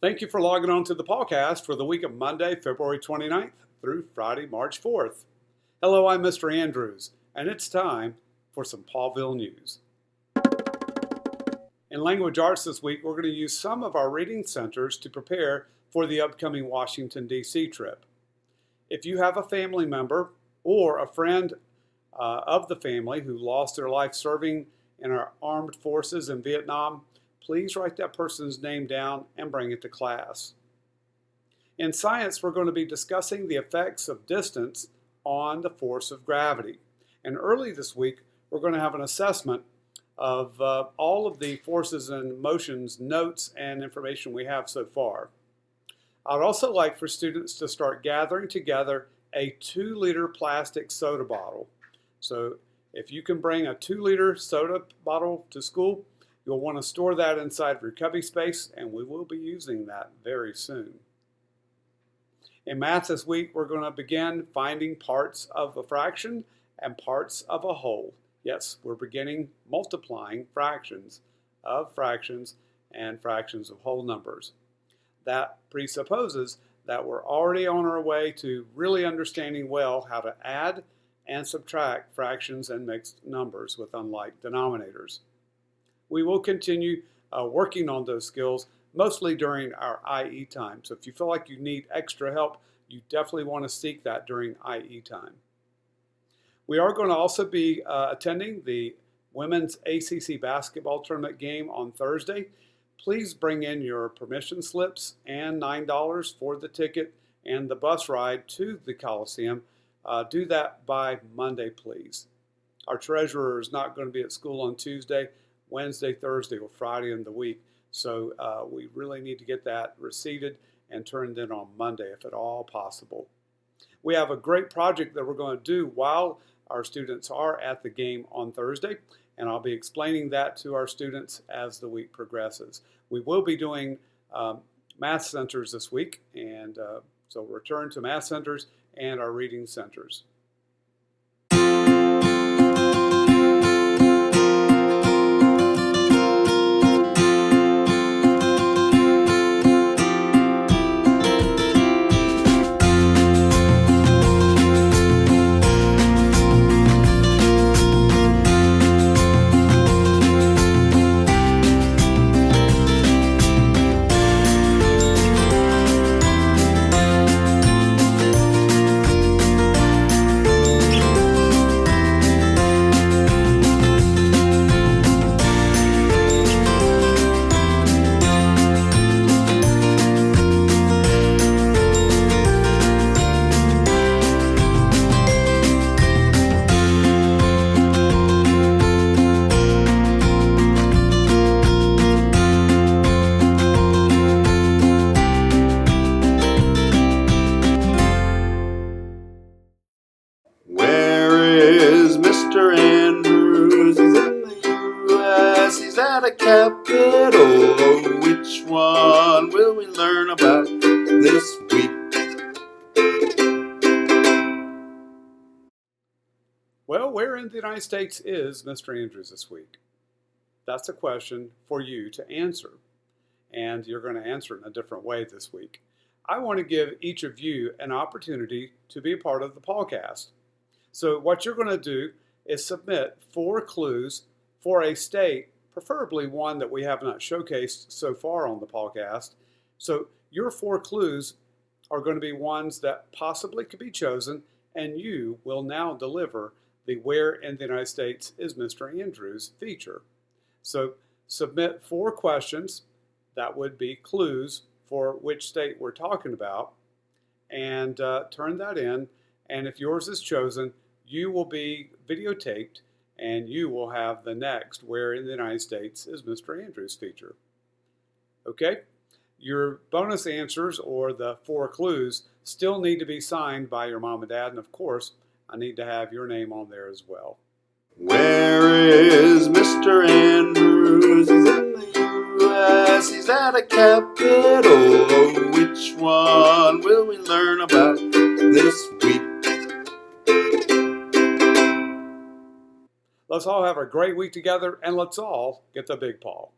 Thank you for logging on to the PawCast for the week of Monday, February 29th through Friday, March 4th. Hello, I'm Mr. Andrews, and it's time for some Pawville news. In language arts this week, we're going to use some of our reading centers to prepare for the upcoming Washington, D.C. trip. If you have a family member or a friend of the family who lost their life serving in our armed forces in Vietnam, please write that person's name down and bring it to class. In science, we're going to be discussing the effects of distance on the force of gravity. And early this week, we're going to have an assessment of all of the forces and motions, notes, and information we have so far. I'd also like for students to start gathering together a 2-liter plastic soda bottle. So if you can bring a 2-liter soda bottle to school, you'll want to store that inside of your cubby space, and we will be using that very soon. In math this week, we're going to begin finding parts of a fraction and parts of a whole. Yes, we're beginning multiplying fractions of fractions and fractions of whole numbers. That presupposes that we're already on our way to really understanding well how to add and subtract fractions and mixed numbers with unlike denominators. We will continue working on those skills, mostly during our IE time. So if you feel like you need extra help, you definitely want to seek that during IE time. We are going to also be attending the Women's ACC Basketball Tournament game on Thursday. Please bring in your permission slips and $9 for the ticket and the bus ride to the Coliseum. Do that by Monday, please. Our treasurer is not going to be at school on Tuesday, Wednesday, Thursday, or Friday in the week. So we really need to get that receipted and turned in on Monday if at all possible. We have a great project that we're going to do while our students are at the game on Thursday, and I'll be explaining that to our students as the week progresses. We will be doing math centers this week, and so return to math centers and our reading centers. Mr. Andrews, he's in the U.S., he's at a capital. Oh, which one will we learn about this week? Well, where in the United States is Mr. Andrews this week? That's a question for you to answer, and you're going to answer it in a different way this week. I want to give each of you an opportunity to be a part of the PawCast. So what you're going to do is submit 4 clues for a state, preferably one that we have not showcased so far on the PawCast. So your 4 clues are going to be ones that possibly could be chosen, and you will now deliver the Where in the United States is Mr. Andrews feature. So submit 4 questions that would be clues for which state we're talking about, and turn that in. And if yours is chosen, you will be videotaped and you will have the next Where in the United States is Mr. Andrews feature. Okay? Your bonus answers, or the 4 clues, still need to be signed by your mom and dad, and of course, I need to have your name on there as well. Where is Mr. Andrews? He's in the U.S., he's at a capital. Oh, which one will we learn about this week? Let's all have a great week together, and let's all get the big paw.